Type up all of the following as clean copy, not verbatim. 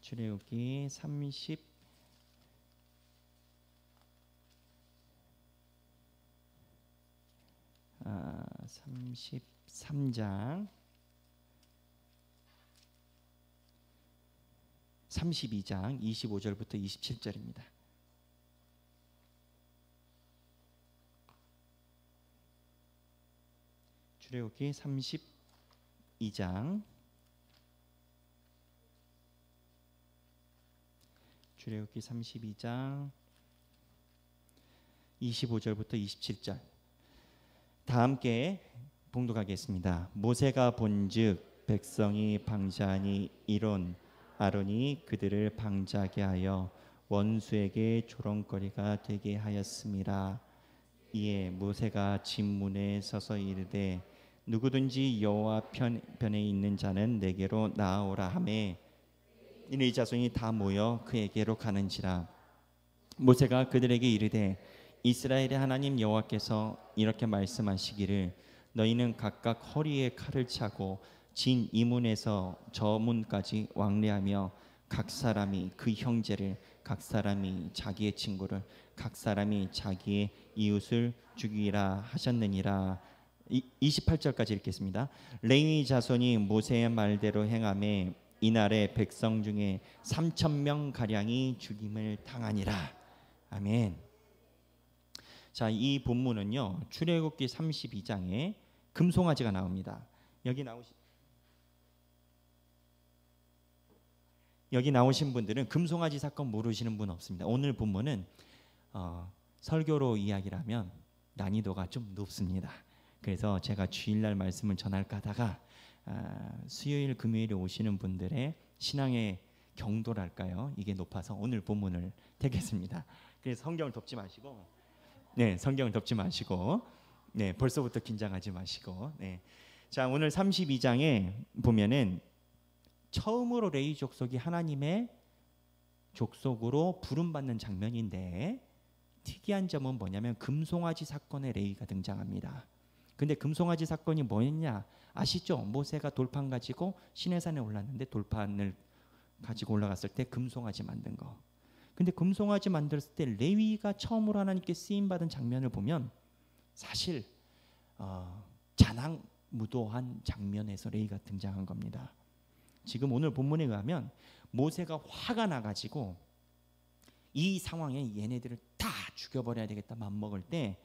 출애굽기 33장 32장 25절부터 27절입니다. 출애굽기 32장 출애굽기 32장 25절부터 27절 다 함께 봉독하겠습니다. 모세가 본즉 백성이 방자하니 이론 아론이 그들을 방자하게 하여 원수에게 조롱거리가 되게 하였음이라. 이에 모세가 진문에 서서 이르되 누구든지 여호와 편에 있는 자는 내게로 나아오라 하매 이내 자손이 다 모여 그에게로 가는지라. 모세가 그들에게 이르되 이스라엘의 하나님 여호와께서 이렇게 말씀하시기를 너희는 각각 허리에 칼을 차고 진 이 문에서 저 문까지 왕래하며 각 사람이 그 형제를, 각 사람이 자기의 친구를, 각 사람이 자기의 이웃을 죽이라 하셨느니라. 28절까지 읽겠습니다. 레위 자손이 모세의 말대로 행하매 이날에 백성 중에 3,000명 가량이 죽임을 당하니라. 아멘. 자, 이 본문은요 출애굽기 32장에 금송아지가 나옵니다. 여기 나오신 분들은 금송아지 사건 모르시는 분 없습니다. 오늘 본문은 설교로 이야기를 하면 난이도가 좀 높습니다. 그래서 제가 주일날 말씀을 전할까 하다가 수요일 금요일에 오시는 분들의 신앙의 경도랄까요, 이게 높아서 오늘 본문을 택했습니다. 그래서 성경을 덮지 마시고 성경을 덮지 마시고 벌써부터 긴장하지 마시고 자, 오늘 32장에 보면은 처음으로 레위 족속이 하나님의 족속으로 부름받는 장면인데 특이한 점은 뭐냐면 금송아지 사건에 레위가 등장합니다. 근데 금송아지 사건이 뭐였냐 아시죠? 모세가 돌판 가지고 시내산에 올랐는데 돌판을 가지고 올라갔을 때 금송아지 만든 거. 근데 금송아지 만들었을 때 레위가 처음으로 하나님께 쓰임받은 장면을 보면 사실 자랑무도한 장면에서 레위가 등장한 겁니다. 지금 오늘 본문에 의하면 모세가 화가 나가지고 이 상황에 얘네들을 다 죽여버려야 되겠다 맘먹을 때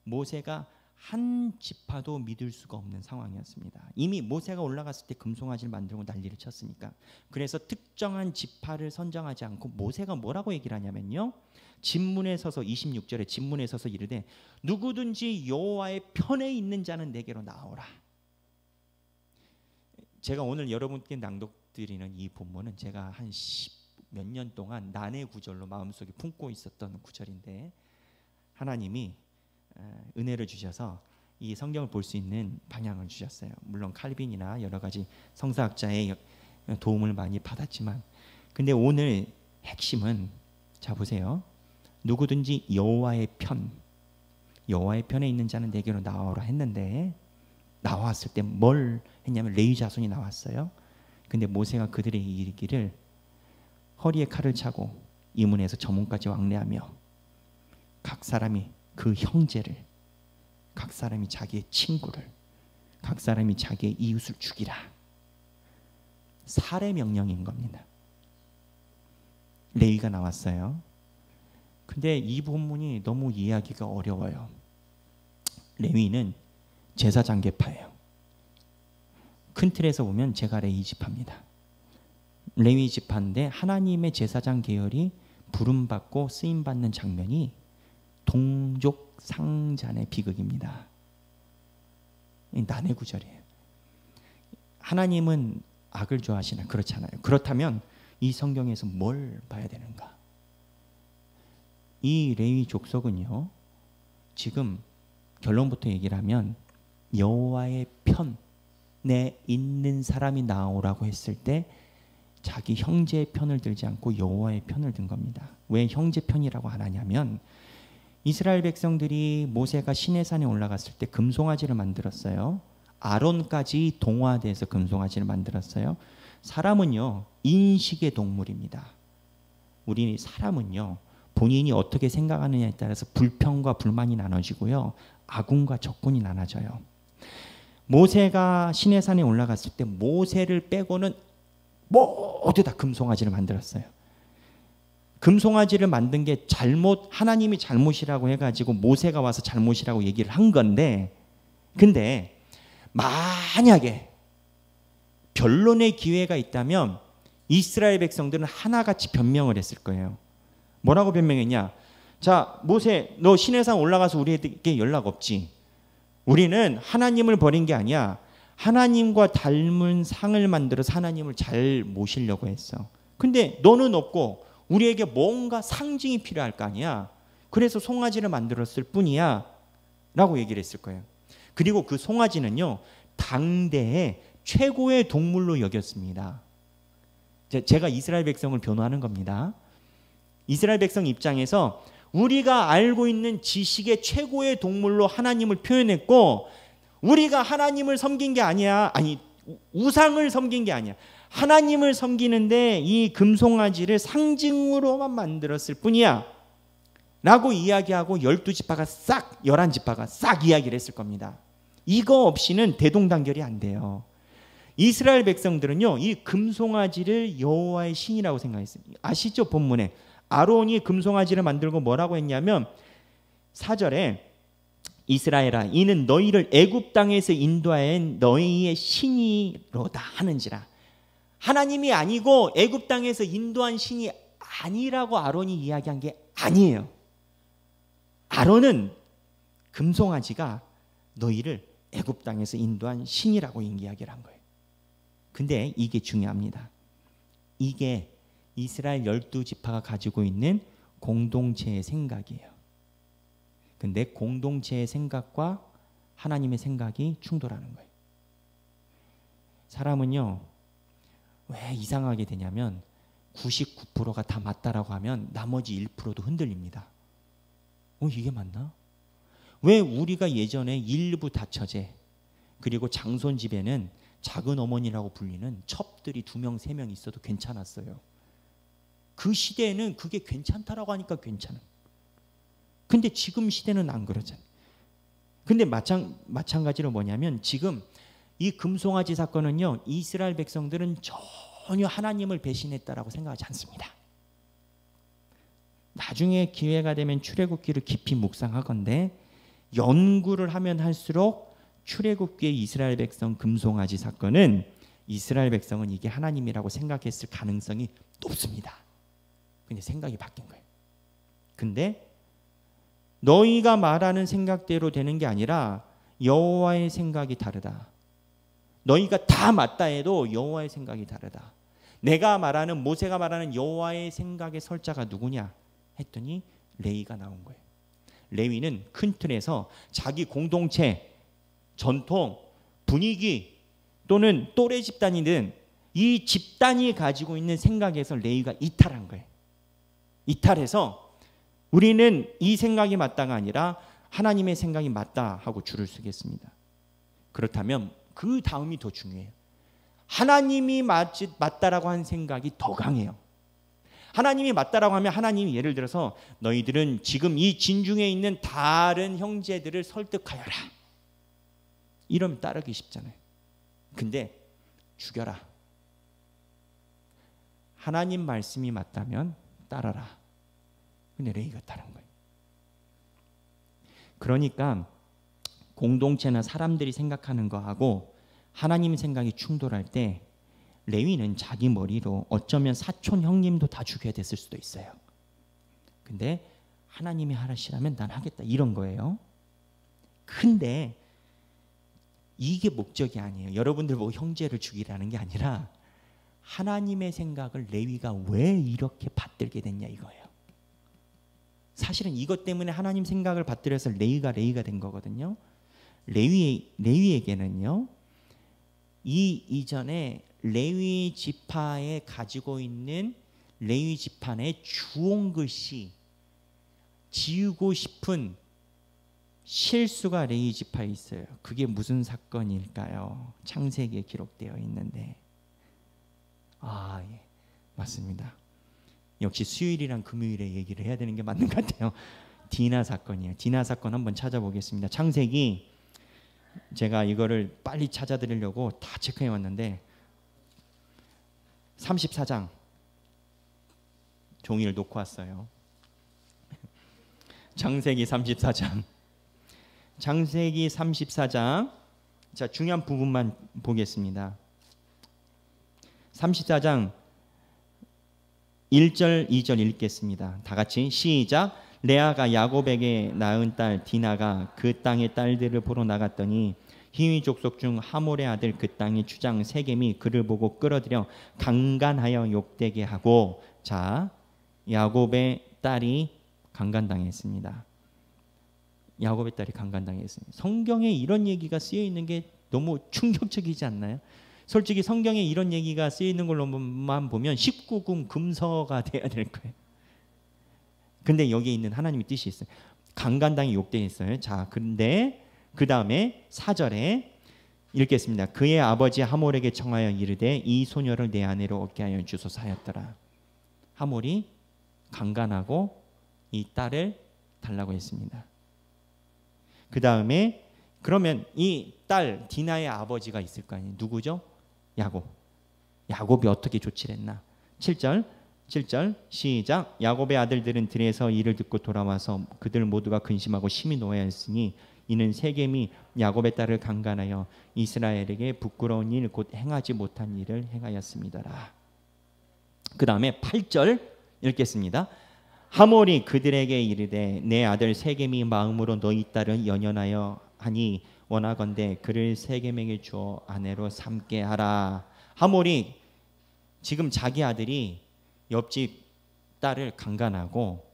모세가 한 지파도 믿을 수가 없는 상황이었습니다. 이미 모세가 올라갔을 때 금송아지를 만들고 난리를 쳤으니까. 그래서 특정한 지파를 선정하지 않고 모세가 뭐라고 얘기를 하냐면요, 진문에 서서 26절에 진문에 서서 이르되 누구든지 여호와의 편에 있는 자는 내게로 나오라. 제가 오늘 여러분께 낭독드리는 이 본문은 제가 한 10몇 년 동안 난의 구절로 마음속에 품고 있었던 구절인데 하나님이 은혜를 주셔서 이 성경을 볼 수 있는 방향을 주셨어요. 물론 칼빈이나 여러 가지 성사학자의 도움을 많이 받았지만 근데 오늘 핵심은 자 보세요. 누구든지 여호와의 편에 있는 자는 내게로 나오라 했는데 나왔을 때 뭘 했냐면 레위 자손이 나왔어요. 근데 모세가 그들에게 이르기를 허리에 칼을 차고 이 문에서 저 문까지 왕래하며 각 사람이 그 형제를, 각 사람이 자기의 친구를, 각 사람이 자기의 이웃을 죽이라. 살해 명령인 겁니다. 레위가 나왔어요. 근데 이 본문이 너무 이해하기가 어려워요. 레위는 제사장계파예요. 큰 틀에서 보면 제가 레위 지파입니다. 레위 지파인데 하나님의 제사장 계열이 부름받고 쓰임받는 장면이 동족 상잔의 비극입니다. 난의 구절이에요. 하나님은 악을 좋아하시나? 그렇잖아요. 그렇다면 이 성경에서 뭘 봐야 되는가? 이 레위 족속은요, 지금 결론부터 얘기를 하면 여호와의 편에 있는 사람이 나오라고 했을 때 자기 형제의 편을 들지 않고 여호와의 편을 든 겁니다. 왜 형제 편이라고 안 하냐면 이스라엘 백성들이 모세가 시내산에 올라갔을 때 금송아지를 만들었어요. 아론까지 동화돼서 금송아지를 만들었어요. 사람은요, 인식의 동물입니다. 우리 사람은요, 본인이 어떻게 생각하느냐에 따라서 불평과 불만이 나눠지고요, 아군과 적군이 나눠져요. 모세가 시내산에 올라갔을 때 모세를 빼고는 모두 다 금송아지를 만들었어요. 금송아지를 만든 게 하나님이 잘못이라고 해가지고 모세가 와서 잘못이라고 얘기를 한 건데, 근데 만약에 변론의 기회가 있다면 이스라엘 백성들은 하나같이 변명을 했을 거예요. 뭐라고 변명했냐? 자, 모세, 너 시내산 올라가서 우리에게 연락 없지. 우리는 하나님을 버린 게 아니야. 하나님과 닮은 상을 만들어서 하나님을 잘 모시려고 했어. 근데 너는 없고 우리에게 뭔가 상징이 필요할 거 아니야. 그래서 송아지를 만들었을 뿐이야 라고 얘기를 했을 거예요. 그리고 그 송아지는요, 당대의 최고의 동물로 여겼습니다. 제가 이스라엘 백성을 변호하는 겁니다. 이스라엘 백성 입장에서 우리가 알고 있는 지식의 최고의 동물로 하나님을 표현했고, 우리가 하나님을 섬긴 게 아니야. 아니, 우상을 섬긴 게 아니야. 하나님을 섬기는데 이 금송아지를 상징으로만 만들었을 뿐이야 라고 이야기하고 12지파가 싹, 11지파가 싹 이야기를 했을 겁니다. 이거 없이는 대동단결이 안 돼요. 이스라엘 백성들은요, 이 금송아지를 여호와의 신이라고 생각했습니다. 아시죠? 본문에 아론이 금송아지를 만들고 뭐라고 했냐면 4절에 이스라엘아, 이는 너희를 애굽 땅에서 인도한 너희의 신이로다 하는지라. 하나님이 아니고 애굽 땅에서 인도한 신이 아니라고 아론이 이야기한 게 아니에요. 아론은 금송아지가 너희를 애굽 땅에서 인도한 신이라고 이야기를 한 거예요. 근데 이게 중요합니다. 이게 이스라엘 12지파가 가지고 있는 공동체의 생각이에요. 근데 공동체의 생각과 하나님의 생각이 충돌하는 거예요. 사람은요, 왜 이상하게 되냐면 99%가 다 맞다라고 하면 나머지 1%도 흔들립니다. 이게 맞나? 왜 우리가 예전에 일부 다처제 그리고 장손 집에는 작은 어머니라고 불리는 첩들이 2명, 3명 있어도 괜찮았어요. 그 시대에는 그게 괜찮다라고 하니까 괜찮아. 근데 지금 시대는 안 그러잖아요. 근데 마찬가지로 뭐냐면 지금 이 금송아지 사건은요, 이스라엘 백성들은 전혀 하나님을 배신했다라고 생각하지 않습니다. 나중에 기회가 되면 출애굽기를 깊이 묵상하건대 연구를 하면 할수록 출애굽기의 이스라엘 백성 금송아지 사건은 이스라엘 백성은 이게 하나님이라고 생각했을 가능성이 높습니다. 근데 생각이 바뀐 거예요. 근데 너희가 말하는 생각대로 되는 게 아니라 여호와의 생각이 다르다. 너희가 다 맞다 해도 여호와의 생각이 다르다. 내가 말하는, 모세가 말하는 여호와의 생각의 설자가 누구냐 했더니 레위가 나온 거예요. 레위는 큰 틀에서 자기 공동체, 전통, 분위기 또는 또래 집단이든 이 집단이 가지고 있는 생각에서 레위가 이탈한 거예요. 이탈해서 우리는 이 생각이 맞다가 아니라 하나님의 생각이 맞다 하고 줄을 서겠습니다. 그렇다면 그 다음이 더 중요해요. 하나님이 맞다라고 한 생각이 더 강해요. 하나님이 맞다라고 하면 하나님이 예를 들어서 너희들은 지금 이 진중에 있는 다른 형제들을 설득하여라. 이러면 따르기 쉽잖아요. 근데 죽여라. 하나님 말씀이 맞다면 따라라. 근데 레위가 따른 거예요. 그러니까 공동체나 사람들이 생각하는 거하고 하나님 생각이 충돌할 때 레위는 자기 머리로 어쩌면 사촌 형님도 다 죽여야 됐을 수도 있어요. 근데 하나님이 하시라면 난 하겠다 이런 거예요. 근데 이게 목적이 아니에요. 여러분들 뭐 형제를 죽이라는 게 아니라 하나님의 생각을 레위가 왜 이렇게 받들게 됐냐 이거예요. 사실은 이것 때문에 하나님 생각을 받들여서 레위가 된 거거든요. 레위에게는요, 이 이전에 레위 지파에 가지고 있는 레위 지파의 주홍 글씨 지우고 싶은 실수가 레위 지파에 있어요. 그게 무슨 사건일까요? 창세기에 기록되어 있는데 아, 예. 맞습니다. 역시 수요일이랑 금요일에 얘기를 해야 되는 게 맞는 것 같아요. 디나 사건이에요. 디나 사건 한번 찾아보겠습니다. 창세기, 제가 이거를 빨리 찾아드리려고 다 체크해 왔는데 34장 종이를 놓고 왔어요. 창세기 34장. 창세기 34장. 자, 중요한 부분만 보겠습니다. 34장 1절 2절 읽겠습니다. 다 같이 시작. 레아가 야곱에게 낳은 딸 디나가 그 땅의 딸들을 보러 나갔더니 히위 족속 중 하몰의 아들 그 땅의 주장 세겜이 그를 보고 끌어들여 강간하여 욕되게 하고, 자, 야곱의 딸이 강간당했습니다. 야곱의 딸이 강간당했습니다. 성경에 이런 얘기가 쓰여 있는 게 너무 충격적이지 않나요? 솔직히 성경에 이런 얘기가 쓰여 있는 걸로만 보면 19금 금서가 돼야 될 거예요. 근데 여기에 있는 하나님의 뜻이 있어요. 강간당이 욕되었어요. 자, 근데 그 다음에 4절에 읽겠습니다. 그의 아버지 하몰에게 청하여 이르되 이 소녀를 내 아내로 얻게 하여 주소서 하였더라. 하몰이 강간하고 이 딸을 달라고 했습니다. 그 다음에 그러면 이 딸 디나의 아버지가 있을 거 아니에요. 누구죠? 야곱. 야곱이 어떻게 조치를 했나? 7절 시작. 야곱의 아들들은 들에서 이를 듣고 돌아와서 그들 모두가 근심하고 심히 노하였으니 이는 세겜이 야곱의 딸을 강간하여 이스라엘에게 부끄러운 일 곧 행하지 못한 일을 행하였습니다라. 그 다음에 8절 읽겠습니다. 하몰이 그들에게 이르되 내 아들 세겜이 마음으로 너희 딸을 연연하여 하니 원하건대 그를 세겜에게 주어 아내로 삼게 하라. 하몰이 지금 자기 아들이 옆집 딸을 강간하고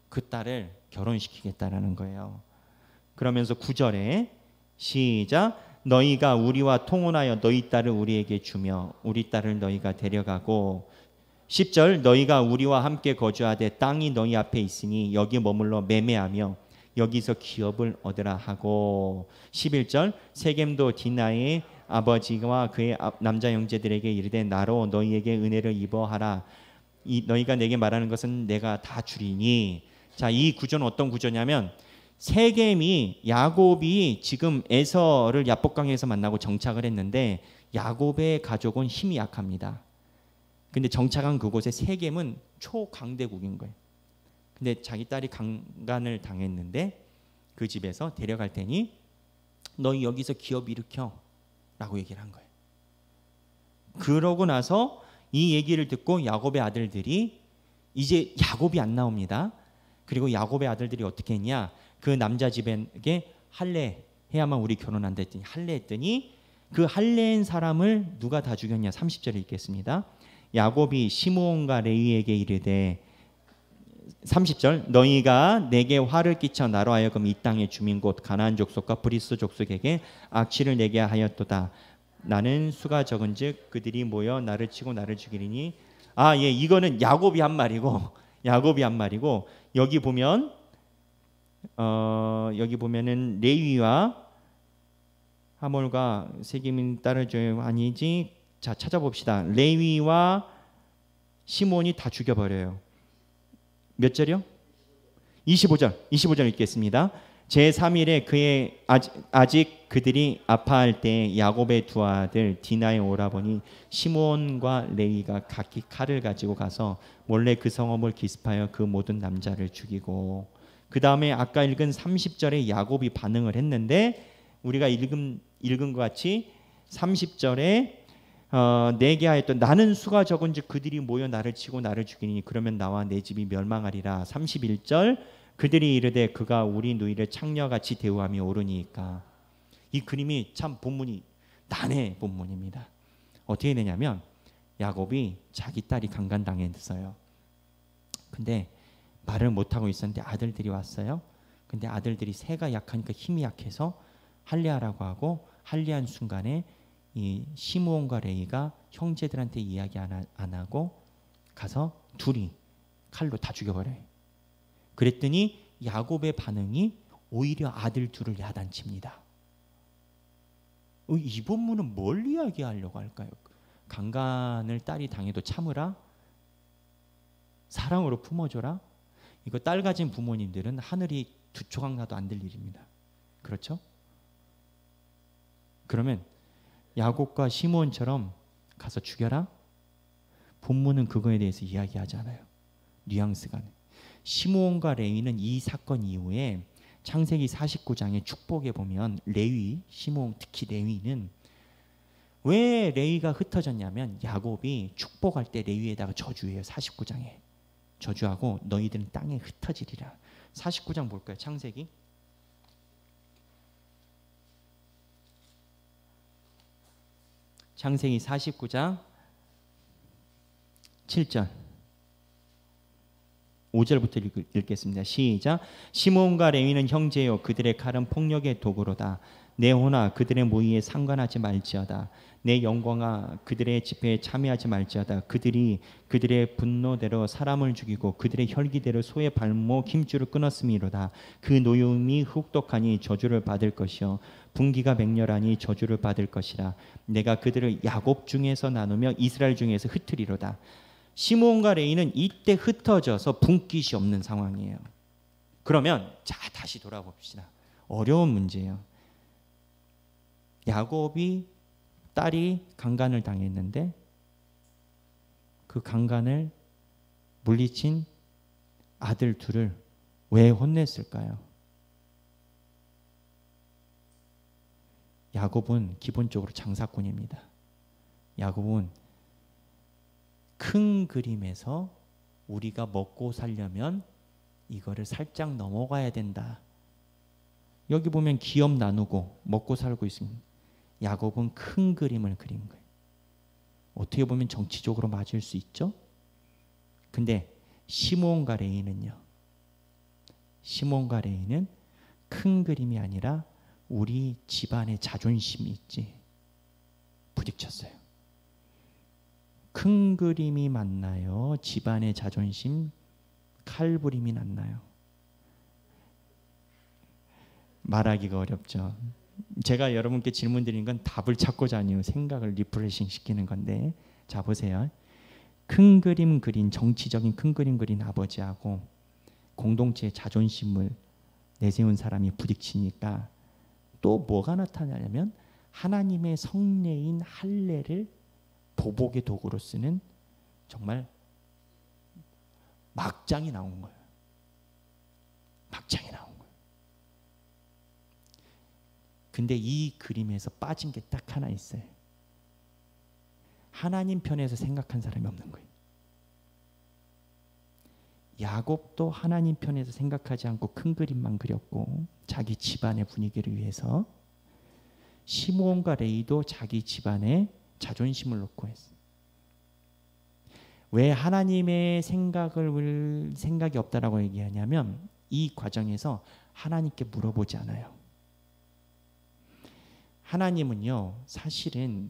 그 딸을 결혼시키겠다라는 거예요. 그러면서 9절에 시작. 너희가 우리와 통혼하여 너희 딸을 우리에게 주며 우리 딸을 너희가 데려가고, 10절 너희가 우리와 함께 거주하되 땅이 너희 앞에 있으니 여기 머물러 매매하며 여기서 기업을 얻으라 하고, 11절 세겜도 디나의 아버지와 그의 남자 형제들에게 이르되 나로 너희에게 은혜를 입어하라. 너희가 내게 말하는 것은 내가 다 주리니. 자, 이 구조는 어떤 구조냐면 세겜이 야곱이 지금 에서를 야복강에서 만나고 정착을 했는데 야곱의 가족은 힘이 약합니다. 근데 정착한 그곳에 세겜은 초강대국인 거예요. 근데 자기 딸이 강간을 당했는데 그 집에서 데려갈 테니 너희 여기서 기업 일으켜 라고 얘기를 한 거예요. 그러고 나서 이 얘기를 듣고 야곱의 아들들이, 이제 야곱이 안 나옵니다. 그리고 야곱의 아들들이 어떻게 했냐, 그 남자 집에게 할례 해야만 우리 결혼한다 했더니 할례 했더니 그 할례한 사람을 누가 다 죽였냐. 30절에 읽겠습니다. 야곱이 시므온과 레위에게 이르되, 30절 너희가 내게 화를 끼쳐 나로 하여금 이 땅의 주민 곧 가나안 족속과 브리스 족속에게 악취를 내게 하였도다. 나는 수가 적은즉 그들이 모여 나를 치고 나를 죽이리니. 예, 이거는 야곱이 한 말이고 여기 보면 여기 보면은 레위와 하몰과 세겜인 딸을 줘요. 아니지. 자, 찾아봅시다. 레위와 시몬이 다 죽여버려요. 몇 절이요? 25절 읽겠습니다. 제3일에 그의 아직 그들이 아파할 때 야곱의 두 아들 디나의 오라버니 시므온과 레위가 각기 칼을 가지고 가서 몰래 그 성읍을 기습하여 그 모든 남자를 죽이고, 그 다음에 아까 읽은 30절에 야곱이 반응을 했는데 우리가 읽은 것 같이 30절에 내게 하였던 나는 수가 적은즉 그들이 모여 나를 치고 나를 죽이니 그러면 나와 내 집이 멸망하리라. 31절 그들이 이르되 그가 우리 누이를 창녀같이 대우하며 오르니까. 이 그림이 참 본문이 난해 본문입니다. 어떻게 되냐면 야곱이 자기 딸이 강간당했어요. 근데 말을 못하고 있었는데 아들들이 왔어요. 근데 아들들이 새가 약하니까 힘이 약해서 할례하라고 하고, 할례한 순간에 이 시므온과 레위가 형제들한테 이야기 안 하고 가서 둘이 칼로 다 죽여버려요. 그랬더니 야곱의 반응이 오히려 아들 둘을 야단칩니다. 이 본문은 뭘 이야기하려고 할까요? 강간을 딸이 당해도 참으라, 사랑으로 품어줘라. 이거 딸 가진 부모님들은 하늘이 두 조각 나도 안 될 일입니다. 그렇죠? 그러면 야곱과 시므온처럼 가서 죽여라? 본문은 그거에 대해서 이야기하지 않아요. 뉘앙스가. 시므온과 레위는 이 사건 이후에 창세기 49장의 축복에 보면 레위, 시므온, 특히 레위는 왜 레위가 흩어졌냐면 야곱이 축복할 때 레위에다가 저주해요. 49장에 저주하고 너희들은 땅에 흩어지리라. 49장 볼까요? 창세기 창세기 49장 7절 5절부터 읽겠습니다. 시작. 시므온과 레위는 형제요 그들의 칼은 폭력의 도구로다. 내 혼아 그들의 모의에 상관하지 말지어다. 내 영광아 그들의 집회에 참여하지 말지어다. 그들이 그들의 분노대로 사람을 죽이고 그들의 혈기대로 소의 발목 힘줄을 끊었음이로다. 그 노여움이 혹독하니 저주를 받을 것이요 분기가 맹렬하니 저주를 받을 것이라. 내가 그들을 야곱 중에서 나누며 이스라엘 중에서 흩으리로다. 시므온과 레위는 이때 흩어져서 분깃이 없는 상황이에요. 그러면 자 다시 돌아봅시다. 어려운 문제예요. 야곱이 딸이 강간을 당했는데 그 강간을 물리친 아들 둘을 왜 혼냈을까요? 야곱은 기본적으로 장사꾼입니다. 야곱은 큰 그림에서 우리가 먹고 살려면 이거를 살짝 넘어가야 된다. 여기 보면 기업 나누고 먹고 살고 있습니다. 야곱은 큰 그림을 그린 거예요. 어떻게 보면 정치적으로 맞을 수 있죠. 근데 시므온과 레위는요. 시므온과 레위는 큰 그림이 아니라 우리 집안의 자존심이 있지. 부딪혔어요. 큰 그림이 맞나요? 집안의 자존심, 칼부림이 낫나요? 말하기가 어렵죠. 제가 여러분께 질문 드리는 건 답을 찾고자 아니요 생각을 리프레싱 시키는 건데 자 보세요. 큰 그림 그린 정치적인 큰 그림 그린 아버지하고 공동체의 자존심을 내세운 사람이 부딪히니까 또 뭐가 나타나냐면 하나님의 성례인 할례를 보복의 도구로 쓰는 정말 막장이 나온 거예요. 막장이 나온 거예요. 근데 이 그림에서 빠진 게 딱 하나 있어요. 하나님 편에서 생각한 사람이 없는 거예요. 야곱도 하나님 편에서 생각하지 않고 큰 그림만 그렸고 자기 집안의 분위기를 위해서, 시므온과 레위도 자기 집안의 자존심을 놓고 했어요. 왜 하나님의 생각이 없다라고 얘기하냐면 이 과정에서 하나님께 물어보지 않아요. 하나님은요 사실은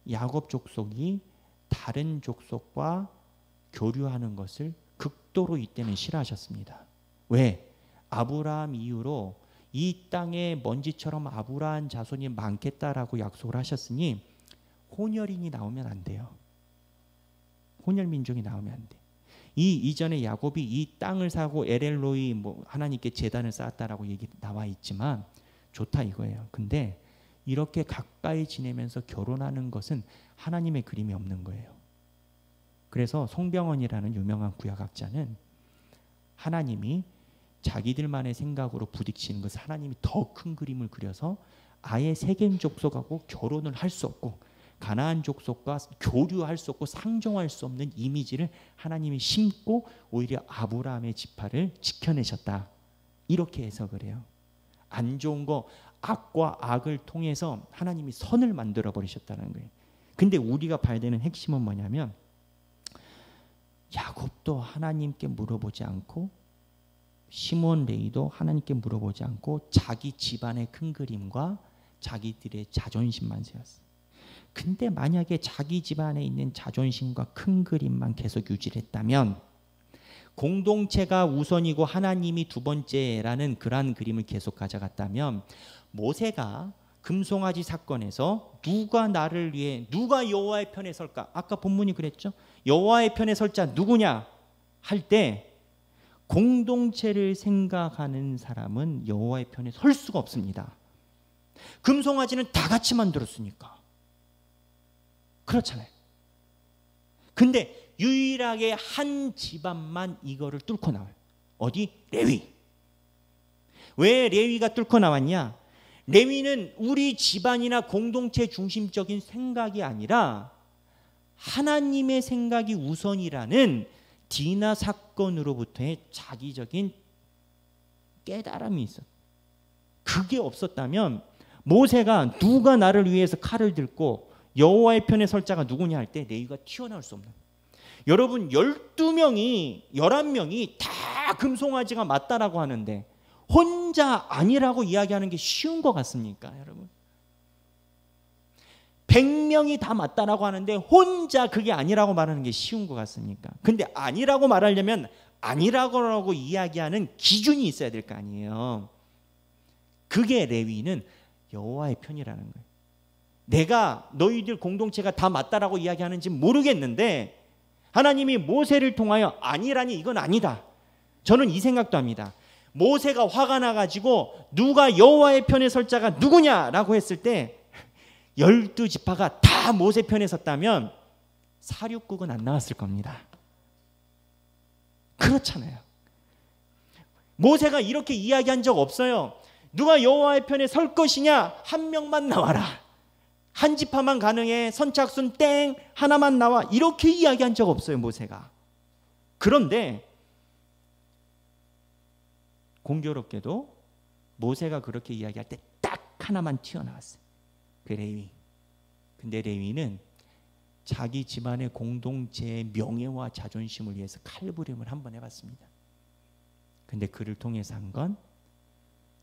야곱 족속이 다른 족속과 교류하는 것을 극도로 이때는 싫어하셨습니다. 왜? 아브라함 이후로 이 땅에 먼지처럼 아브라함 자손이 많겠다라고 약속을 하셨으니 혼혈인이 나오면 안 돼요. 혼혈 민족이 나오면 안 돼. 이 이전에 야곱이 이 땅을 사고 엘엘로이 하나님께 제단을 쌓았다라고 얘기 나와 있지만 좋다 이거예요. 근데 이렇게 가까이 지내면서 결혼하는 것은 하나님의 그림이 없는 거예요. 그래서 송병헌이라는 유명한 구약학자는 하나님이 자기들만의 생각으로 부딪히는 것을 하나님이 더 큰 그림을 그려서 아예 세겜 족속하고 결혼을 할 수 없고 가나안 족속과 교류할 수 없고 상종할 수 없는 이미지를 하나님이 심고 오히려 아브라함의 지파를 지켜내셨다. 이렇게 해석을 해요. 안 좋은 거 악과 악을 통해서 하나님이 선을 만들어 버리셨다는 거예요. 근데 우리가 봐야 되는 핵심은 뭐냐면 야곱도 하나님께 물어보지 않고 시므온 레위도 하나님께 물어보지 않고 자기 집안의 큰 그림과 자기들의 자존심만 세웠어요. 근데 만약에 자기 집안에 있는 자존심과 큰 그림만 계속 유지를 했다면 공동체가 우선이고 하나님이 두 번째라는 그러한 그림을 계속 가져갔다면 모세가 금송아지 사건에서 누가 나를 위해, 누가 여호와의 편에 설까? 아까 본문이 그랬죠. 여호와의 편에 설 자 누구냐 할 때 공동체를 생각하는 사람은 여호와의 편에 설 수가 없습니다. 금송아지는 다 같이 만들었으니까. 그렇잖아요. 근데 유일하게 한 집안만 이거를 뚫고 나와요. 어디? 레위. 왜 레위가 뚫고 나왔냐? 레위는 우리 집안이나 공동체 중심적인 생각이 아니라 하나님의 생각이 우선이라는 디나 사건으로부터의 자기적인 깨달음이 있었어요. 그게 없었다면 모세가 누가 나를 위해서 칼을 들고 여호와의 편에 설 자가 누구냐 할 때 레위가 튀어나올 수 없는 거예요. 여러분 12명이 11명이 다 금송아지가 맞다라고 하는데 혼자 아니라고 이야기하는 게 쉬운 것 같습니까, 여러분? 100명이 다 맞다라고 하는데 혼자 그게 아니라고 말하는 게 쉬운 것 같습니까? 근데 아니라고 말하려면 아니라고 이야기하는 기준이 있어야 될 거 아니에요. 그게 레위는 여호와의 편이라는 거예요. 내가 너희들 공동체가 다 맞다라고 이야기하는지 모르겠는데 하나님이 모세를 통하여 아니라니 이건 아니다. 저는 이 생각도 합니다. 모세가 화가 나가지고 누가 여호와의 편에 설 자가 누구냐라고 했을 때 12지파가 다 모세 편에 섰다면 사륙국은 안 나왔을 겁니다. 그렇잖아요. 모세가 이렇게 이야기한 적 없어요. 누가 여호와의 편에 설 것이냐? 한 명만 나와라. 한 지파만 가능해. 선착순 땡 하나만 나와. 이렇게 이야기한 적 없어요, 모세가. 그런데 공교롭게도 모세가 그렇게 이야기할 때 딱 하나만 튀어나왔어요. 그 레위. 근데 레위는 자기 집안의 공동체의 명예와 자존심을 위해서 칼부림을 한번 해봤습니다. 근데 그를 통해서 한 건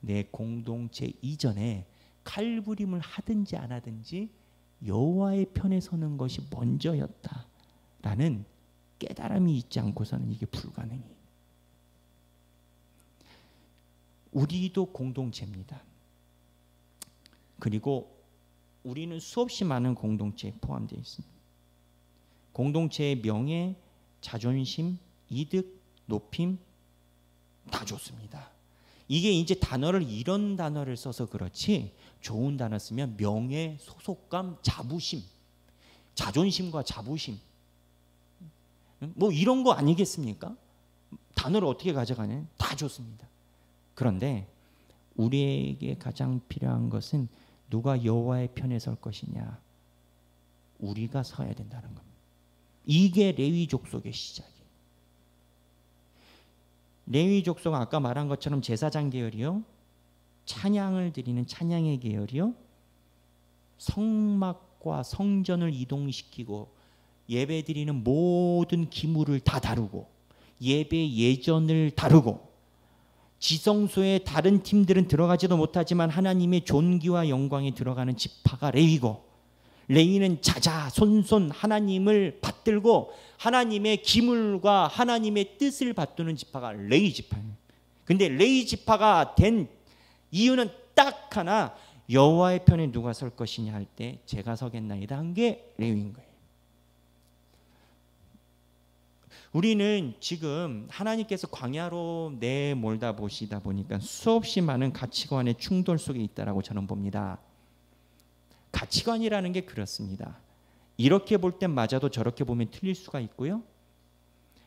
내 공동체 이전에 칼부림을 하든지 안 하든지 여호와의 편에 서는 것이 먼저였다라는 깨달음이 있지 않고서는 이게 불가능해요. 우리도 공동체입니다. 그리고 우리는 수없이 많은 공동체에 포함되어 있습니다. 공동체의 명예, 자존심, 이득, 높임 다 좋습니다. 이게 이제 단어를 이런 단어를 써서 그렇지 좋은 단어 쓰면 명예, 소속감, 자부심, 자존심과 자부심 뭐 이런 거 아니겠습니까? 단어를 어떻게 가져가냐? 다 좋습니다. 그런데 우리에게 가장 필요한 것은 누가 여호와의 편에 설 것이냐? 우리가 서야 된다는 겁니다. 이게 레위 족속의 시작이에요. 레위 족속은 아까 말한 것처럼 제사장 계열이요, 찬양을 드리는 찬양의 계열이요, 성막과 성전을 이동시키고 예배 드리는 모든 기물을 다 다루고 예배 예전을 다루고 지성소에 다른 팀들은 들어가지도 못하지만 하나님의 존귀와 영광이 들어가는 지파가 레위고, 레위는 자자손손 하나님을 받들고 하나님의 기물과 하나님의 뜻을 받드는 지파가 레위 지파예요. 근데 레위 지파가 된 이유는 딱 하나, 여호와의 편에 누가 설 것이냐 할 때 제가 서겠나이다 한 게 레위인 거예요. 우리는 지금 하나님께서 광야로 내몰다 보시다 보니까 수없이 많은 가치관의 충돌 속에 있다라고 저는 봅니다. 가치관이라는 게 그렇습니다. 이렇게 볼 땐 맞아도 저렇게 보면 틀릴 수가 있고요.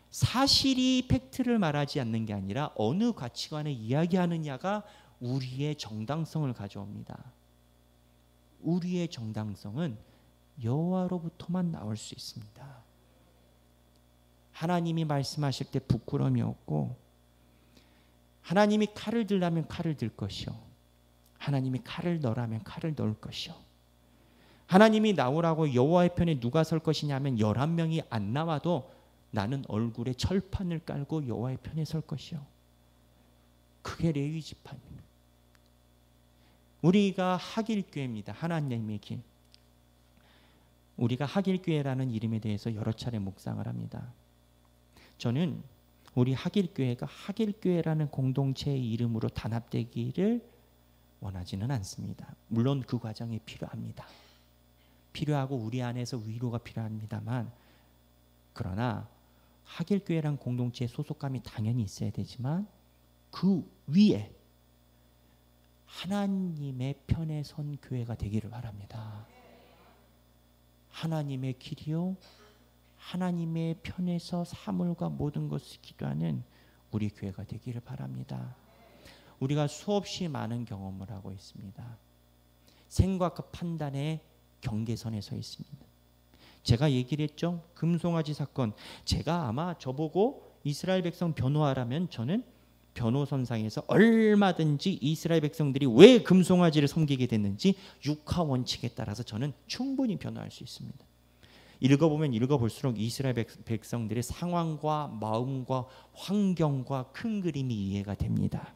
사실이 팩트를 말하지 않는 게 아니라 어느 가치관을 이야기하느냐가 우리의 정당성을 가져옵니다. 우리의 정당성은 여호와로부터만 나올 수 있습니다. 하나님이 말씀하실 때 부끄러움이 없고, 하나님이 칼을 들라면 칼을 들 것이요, 하나님이 칼을 넣으라면 칼을 넣을 것이요, 하나님이 나오라고 여호와의 편에 누가 설 것이냐 하면 11명이 안 나와도 나는 얼굴에 철판을 깔고 여호와의 편에 설 것이요. 그게 레위 지파입니다. 우리가 하길교회입니다. 하나님의 길. 우리가 하길교회라는 이름에 대해서 여러 차례 묵상을 합니다. 저는 우리 하길교회가 하길교회라는 공동체의 이름으로 단합되기를 원하지는 않습니다. 물론 그 과정이 필요합니다. 필요하고 우리 안에서 위로가 필요합니다만, 그러나 하길교회란 공동체의 소속감이 당연히 있어야 되지만 그 위에 하나님의 편에 선 교회가 되기를 바랍니다. 하나님의 길이요 하나님의 편에서 사물과 모든 것을 기도하는 우리 교회가 되기를 바랍니다. 우리가 수없이 많은 경험을 하고 있습니다. 생각과 판단의 경계선에 서 있습니다. 제가 얘기를 했죠. 금송아지 사건. 제가 아마 저보고 이스라엘 백성 변호하라면 저는 변호선상에서 얼마든지 이스라엘 백성들이 왜 금송아지를 섬기게 됐는지 육하 원칙에 따라서 저는 충분히 변호할 수 있습니다. 읽어보면 읽어볼수록 이스라엘 백성들의 상황과 마음과 환경과 큰 그림이 이해가 됩니다.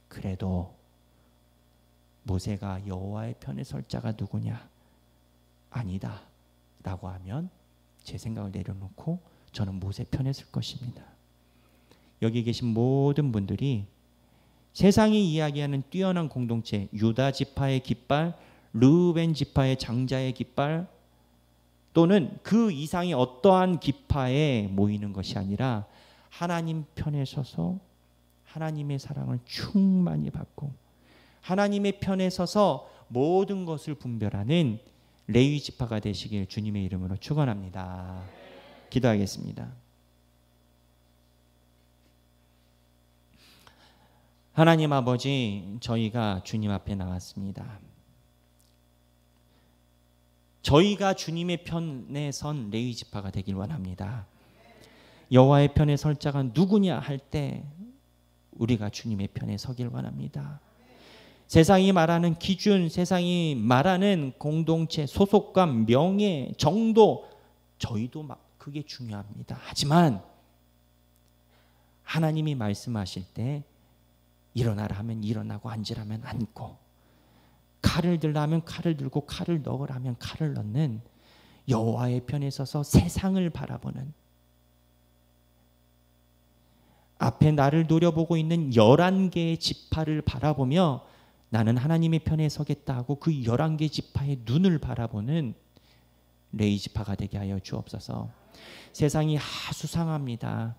그래도 모세가 여호와의 편에 설 자가 누구냐? 아니다 라고 하면 제 생각을 내려놓고 저는 모세 편에 설 것입니다. 여기 계신 모든 분들이 세상이 이야기하는 뛰어난 공동체, 유다 지파의 깃발, 르우벤 지파의 장자의 깃발, 또는 그 이상의 어떠한 기파에 모이는 것이 아니라 하나님 편에 서서 하나님의 사랑을 충만히 받고 하나님의 편에 서서 모든 것을 분별하는 레위 지파가 되시길 주님의 이름으로 축원합니다. 기도하겠습니다. 하나님 아버지, 저희가 주님 앞에 나왔습니다. 저희가 주님의 편에 선 레위 지파가 되길 원합니다. 여호와의 편에 설 자가 누구냐 할 때 우리가 주님의 편에 서길 원합니다. 세상이 말하는 기준, 세상이 말하는 공동체, 소속감, 명예, 정도, 저희도 그게 중요합니다. 하지만 하나님이 말씀하실 때 일어나라 하면 일어나고 앉으라면 앉고 칼을 들라 하면 칼을 들고 칼을 넣으라 하면 칼을 넣는 여호와의 편에 서서 세상을 바라보는, 앞에 나를 노려보고 있는 11개의 지파를 바라보며 나는 하나님의 편에 서겠다 하고 그 11개 지파의 눈을 바라보는 레위 지파가 되게 하여 주옵소서. 세상이 하수상합니다.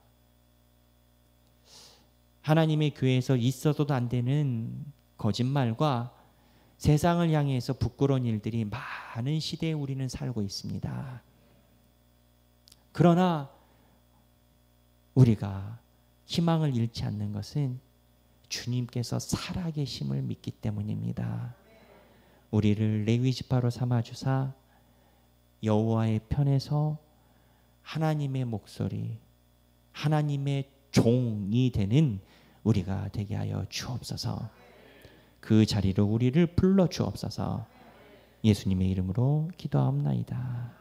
하나님의 교회에서 있어서도 안 되는 거짓말과 세상을 향해서 부끄러운 일들이 많은 시대에 우리는 살고 있습니다. 그러나 우리가 희망을 잃지 않는 것은 주님께서 살아계심을 믿기 때문입니다. 우리를 레위 지파로 삼아주사 여호와의 편에서 하나님의 목소리, 하나님의 종이 되는 우리가 되게 하여 주옵소서. 그 자리로 우리를 불러 주옵소서. 예수님의 이름으로 기도하옵나이다.